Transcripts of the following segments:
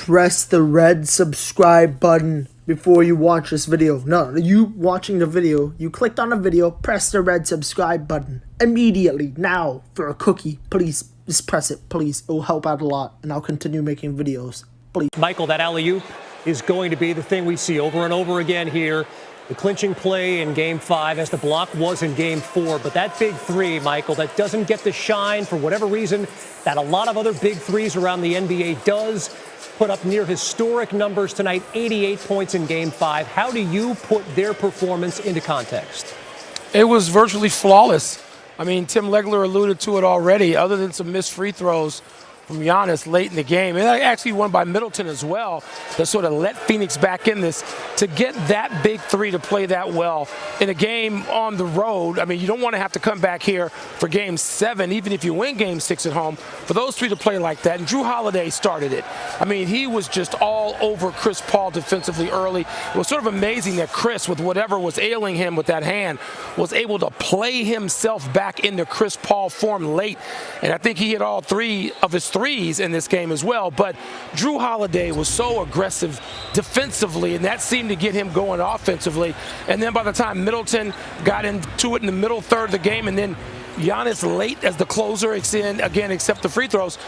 press the red subscribe button before you watch this video. No, you watching the video, you clicked on the video, press the red subscribe button immediately now for a cookie. Please, just press it, please. It will help out a lot, and I'll continue making videos. Please. Michael, that alley-oop is going to be the thing we see over and over again here. The clinching play in Game 5 as the block was in Game 4. But that big three, Michael, that doesn't get the shine for whatever reason that a lot of other big threes around the NBA does. Put up near historic numbers tonight, 88 points in Game 5. How do you put their performance into context? It was virtually flawless. I mean, Tim Legler alluded to it already, other than some missed free throws from Giannis late in the game. And actually one by Middleton as well that sort of let Phoenix back in this. To get that big three to play that well in a game on the road, I mean, you don't want to have to come back here for Game 7, even if you win Game 6 at home, for those three to play like that. And Drew Holiday started it. I mean, he was just all over Chris Paul defensively early. It was sort of amazing that Chris, with whatever was ailing him with that hand, was able to play himself back into Chris Paul form late. And I think he hit all three of his threes in this game as well. But Drew Holiday was so aggressive defensively, and that seemed to get him going offensively. And then by the time Middleton got into it in the middle third of the game, and then Giannis late as the closer, again, except the free throws,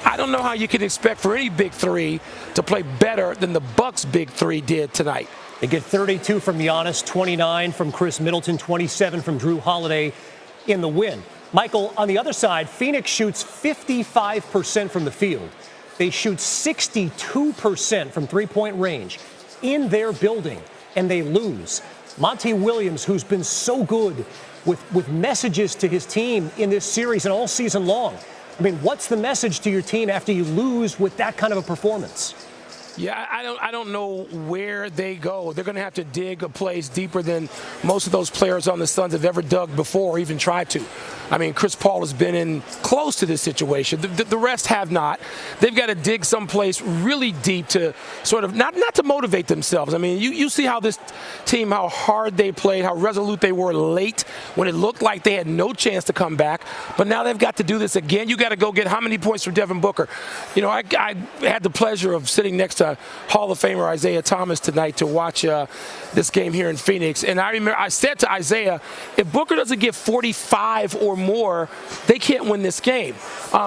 I don't know how you can expect for any big three to play better than the Bucks' big three did tonight. They get 32 from Giannis, 29 from Chris Middleton, 27 from Drew Holiday in the win. Michael, on the other side, Phoenix shoots 55% from the field. They shoot 62% from three-point range in their building, and they lose. Monty Williams, who's been so good with messages to his team in this series and all season long. I mean, what's the message to your team after you lose with that kind of a performance? Yeah, I don't know where they go. They're going to have to dig a place deeper than most of those players on the Suns have ever dug before or even tried to. I mean, Chris Paul has been in close to this situation. The rest have not. They've got to dig someplace really deep to sort of, not to motivate themselves. I mean, you see how this team, how hard they played, how resolute they were late when it looked like they had no chance to come back. But now they've got to do this again. You got to go get how many points from Devin Booker? You know, I had the pleasure of sitting next to Hall of Famer Isaiah Thomas tonight to watch this game here in Phoenix. And I remember I said to Isaiah, if Booker doesn't get 45 or more, they can't win this game.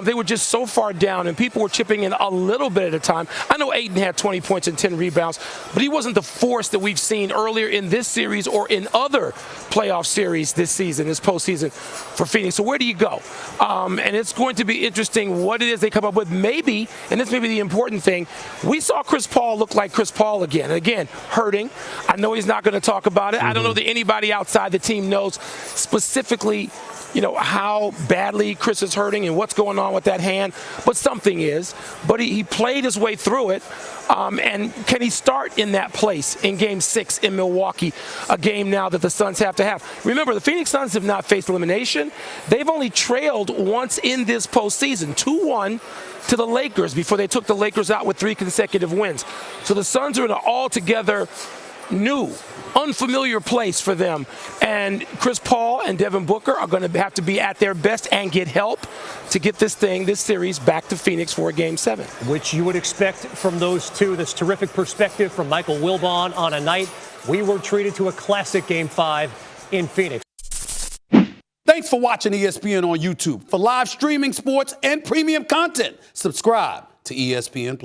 They were just so far down, and people were chipping in a little bit at a time. I know Ayton had 20 points and 10 rebounds, but he wasn't the force that we've seen earlier in this series or in other playoff series this season, this postseason for Phoenix. So where do you go? And it's going to be interesting what it is they come up with. Maybe, and this may be the important thing, we saw Chris Paul look like Chris Paul again. And again, hurting. I know he's not going to talk about it. I don't know that anybody outside the team knows specifically, you know, how badly Chris is hurting and what's going on with that hand, but something is. But he played his way through it. And can he start in that place in Game 6 in Milwaukee, a game now that the Suns have to have? Remember, the Phoenix Suns have not faced elimination. They've only trailed once in this postseason, 2-1 to the Lakers before they took the Lakers out with 3 consecutive wins. So the Suns are in an altogether new, unfamiliar place for them. And Chris Paul and Devin Booker are going to have to be at their best and get help to get this series back to Phoenix for Game 7. Which you would expect from those two. This terrific perspective from Michael Wilbon on a night we were treated to a classic Game 5 in Phoenix. Thanks for watching ESPN on YouTube. For live streaming sports and premium content, subscribe to ESPN+.